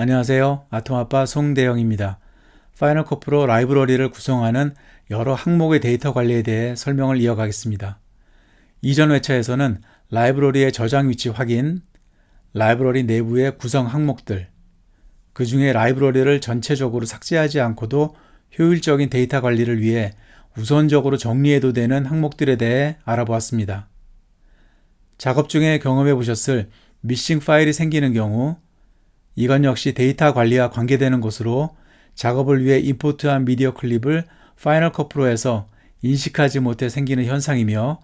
안녕하세요. 아톰아빠 송대영입니다. 파이널 컷 프로 라이브러리를 구성하는 여러 항목의 데이터 관리에 대해 설명을 이어가겠습니다. 이전 회차에서는 라이브러리의 저장 위치 확인, 라이브러리 내부의 구성 항목들, 그 중에 라이브러리를 전체적으로 삭제하지 않고도 효율적인 데이터 관리를 위해 우선적으로 정리해도 되는 항목들에 대해 알아보았습니다. 작업 중에 경험해 보셨을 미싱 파일이 생기는 경우, 이건 역시 데이터 관리와 관계되는 것으로 작업을 위해 임포트한 미디어 클립을 파이널 컷 프로에서 인식하지 못해 생기는 현상이며,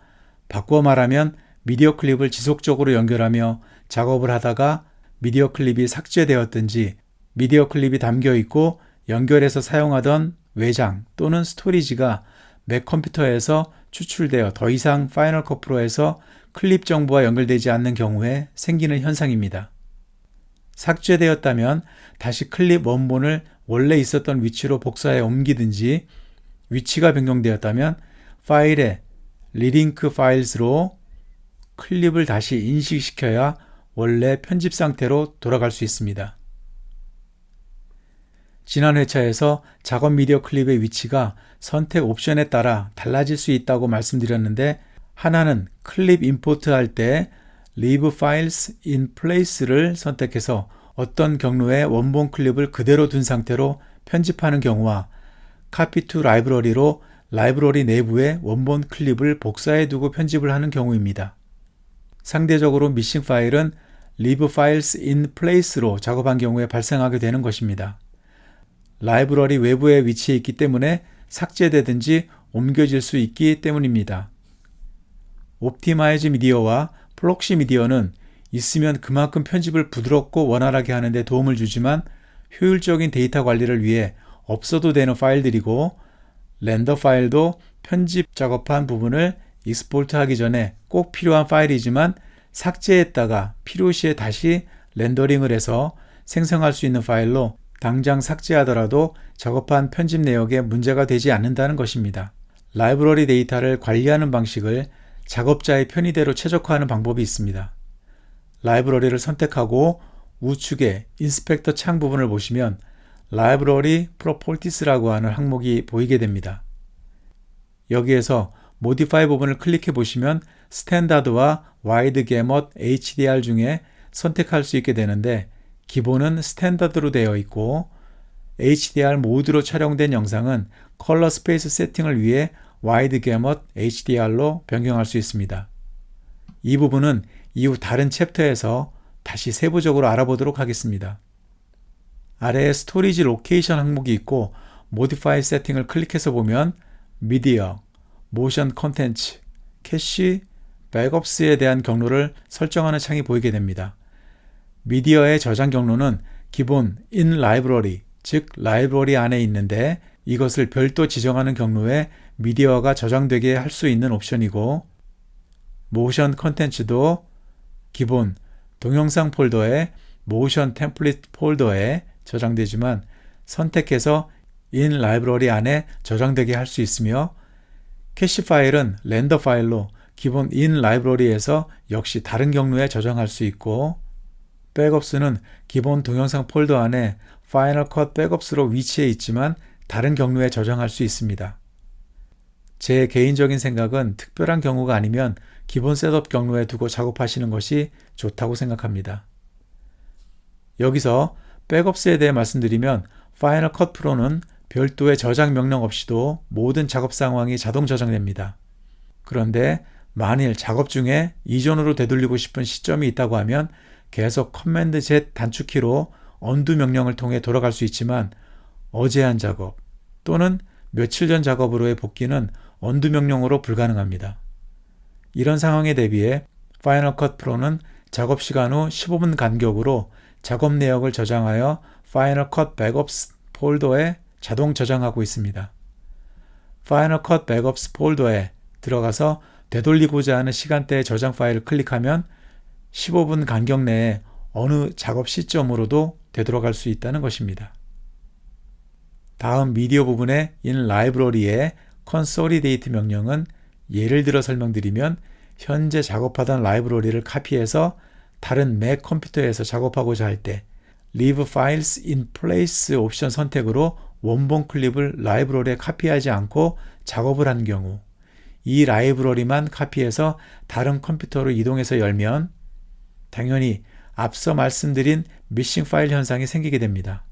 바꾸어 말하면 미디어 클립을 지속적으로 연결하며 작업을 하다가 미디어 클립이 삭제되었든지 미디어 클립이 담겨 있고 연결해서 사용하던 외장 또는 스토리지가 맥 컴퓨터에서 추출되어 더 이상 파이널 컷 프로에서 클립 정보와 연결되지 않는 경우에 생기는 현상입니다. 삭제되었다면 다시 클립 원본을 원래 있었던 위치로 복사해 옮기든지, 위치가 변경되었다면 파일에 리링크 파일스로 클립을 다시 인식시켜야 원래 편집 상태로 돌아갈 수 있습니다. 지난 회차에서 작업 미디어 클립의 위치가 선택 옵션에 따라 달라질 수 있다고 말씀드렸는데, 하나는 클립 임포트 할 때 Leave Files in Place를 선택해서 어떤 경로에 원본 클립을 그대로 둔 상태로 편집하는 경우와 Copy to Library로 라이브러리 내부에 원본 클립을 복사해 두고 편집을 하는 경우입니다. 상대적으로 미싱 파일은 Leave Files in Place로 작업한 경우에 발생하게 되는 것입니다. 라이브러리 외부에 위치해 있기 때문에 삭제되든지 옮겨질 수 있기 때문입니다. 옵티마이즈 미디어와 플록시 미디어는 있으면 그만큼 편집을 부드럽고 원활하게 하는 데 도움을 주지만 효율적인 데이터 관리를 위해 없어도 되는 파일들이고, 렌더 파일도 편집 작업한 부분을 익스포트하기 전에 꼭 필요한 파일이지만 삭제했다가 필요시에 다시 렌더링을 해서 생성할 수 있는 파일로 당장 삭제하더라도 작업한 편집 내역에 문제가 되지 않는다는 것입니다. 라이브러리 데이터를 관리하는 방식을 작업자의 편의대로 최적화하는 방법이 있습니다. 라이브러리를 선택하고 우측에 인스펙터 창 부분을 보시면 라이브러리 프로퍼티스라고 하는 항목이 보이게 됩니다. 여기에서 모디파이 부분을 클릭해 보시면 스탠다드와 와이드 게럿 HDR 중에 선택할 수 있게 되는데, 기본은 스탠다드로 되어 있고 HDR 모드로 촬영된 영상은 컬러 스페이스 세팅을 위해 와이드 게럿 HDR로 변경할 수 있습니다. 이 부분은 이후 다른 챕터에서 다시 세부적으로 알아보도록 하겠습니다. 아래에 스토리지 로케이션 항목이 있고, 모디파이 세팅을 클릭해서 보면 미디어, 모션 콘텐츠, 캐시, 백업스에 대한 경로를 설정하는 창이 보이게 됩니다. 미디어의 저장 경로는 기본 in library, 즉 라이브러리 안에 있는데, 이것을 별도 지정하는 경로에 미디어가 저장되게 할 수 있는 옵션이고, 모션 컨텐츠도 기본 동영상 폴더에 모션 템플릿 폴더에 저장되지만 선택해서 in 라이브러리 안에 저장되게 할 수 있으며, 캐시 파일은 렌더 파일로 기본 in 라이브러리에서 역시 다른 경로에 저장할 수 있고, 백업스는 기본 동영상 폴더 안에 파이널 컷 백업스로 위치해 있지만 다른 경로에 저장할 수 있습니다. 제 개인적인 생각은 특별한 경우가 아니면 기본 셋업 경로에 두고 작업하시는 것이 좋다고 생각합니다. 여기서 백업스에 대해 말씀드리면, 파이널 컷 프로는 별도의 저장 명령 없이도 모든 작업 상황이 자동 저장됩니다. 그런데 만일 작업 중에 이전으로 되돌리고 싶은 시점이 있다고 하면 계속 커맨드 Z 단축키로 언두 명령을 통해 돌아갈 수 있지만, 어제 한 작업 또는 며칠 전 작업으로의 복귀는 언두 명령으로 불가능합니다. 이런 상황에 대비해 파이널 컷 프로는 작업 시간 후 15분 간격으로 작업 내역을 저장하여 파이널 컷 백업스 폴더에 자동 저장하고 있습니다. 파이널 컷 백업스 폴더에 들어가서 되돌리고자 하는 시간대의 저장 파일을 클릭하면 15분 간격 내에 어느 작업 시점으로도 되돌아갈 수 있다는 것입니다. 다음 미디어 부분의 in library의 consolidate 명령은 예를 들어 설명드리면, 현재 작업하던 라이브러리를 카피해서 다른 맥 컴퓨터에서 작업하고자 할 때 Leave Files in Place 옵션 선택으로 원본 클립을 라이브러리에 카피하지 않고 작업을 한 경우 이 라이브러리만 카피해서 다른 컴퓨터로 이동해서 열면 당연히 앞서 말씀드린 미싱 파일 현상이 생기게 됩니다.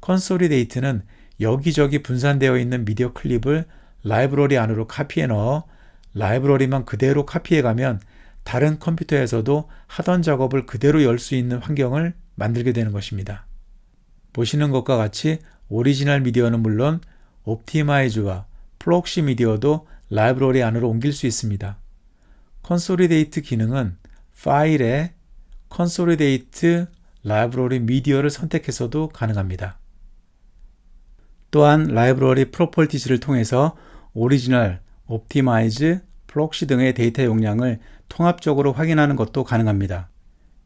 컨솔리데이트는 여기저기 분산되어 있는 미디어 클립을 라이브러리 안으로 카피해 넣어 라이브러리만 그대로 카피해가면 다른 컴퓨터에서도 하던 작업을 그대로 열 수 있는 환경을 만들게 되는 것입니다. 보시는 것과 같이 오리지널 미디어는 물론 옵티마이즈와 프록시 미디어도 라이브러리 안으로 옮길 수 있습니다. 컨솔리데이트 기능은 파일에 컨솔리데이트 라이브러리 미디어를 선택해서도 가능합니다. 또한 라이브러리 프로퍼티즈를 통해서 오리지널, 옵티마이즈, 프록시 등의 데이터 용량을 통합적으로 확인하는 것도 가능합니다.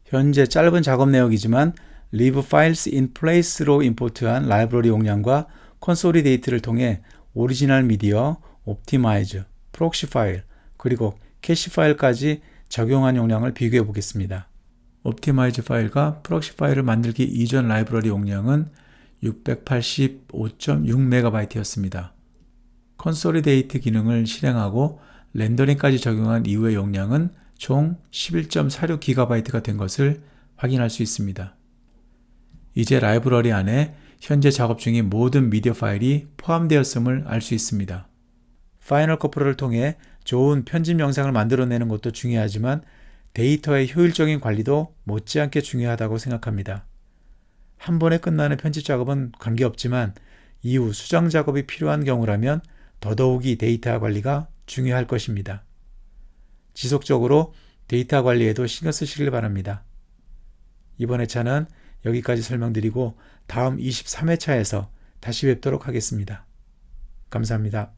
현재 짧은 작업 내역이지만 Leave Files in Place로 임포트한 라이브러리 용량과 컨솔리데이트를 통해 오리지널 미디어, 옵티마이즈, 프록시 파일, 그리고 캐시 파일까지 적용한 용량을 비교해 보겠습니다. 옵티마이즈 파일과 프록시 파일을 만들기 이전 라이브러리 용량은 685.6MB였습니다. 컨솔리데이트 기능을 실행하고 렌더링까지 적용한 이후의 용량은 총 11.46GB가 된 것을 확인할 수 있습니다. 이제 라이브러리 안에 현재 작업 중인 모든 미디어 파일이 포함되었음을 알 수 있습니다. 파이널 컷 프로를 통해 좋은 편집 영상을 만들어내는 것도 중요하지만 데이터의 효율적인 관리도 못지않게 중요하다고 생각합니다. 한 번에 끝나는 편집 작업은 관계없지만 이후 수정 작업이 필요한 경우라면 더더욱이 데이터 관리가 중요할 것입니다. 지속적으로 데이터 관리에도 신경 쓰시길 바랍니다. 이번 회차는 여기까지 설명드리고 다음 23회차에서 다시 뵙도록 하겠습니다. 감사합니다.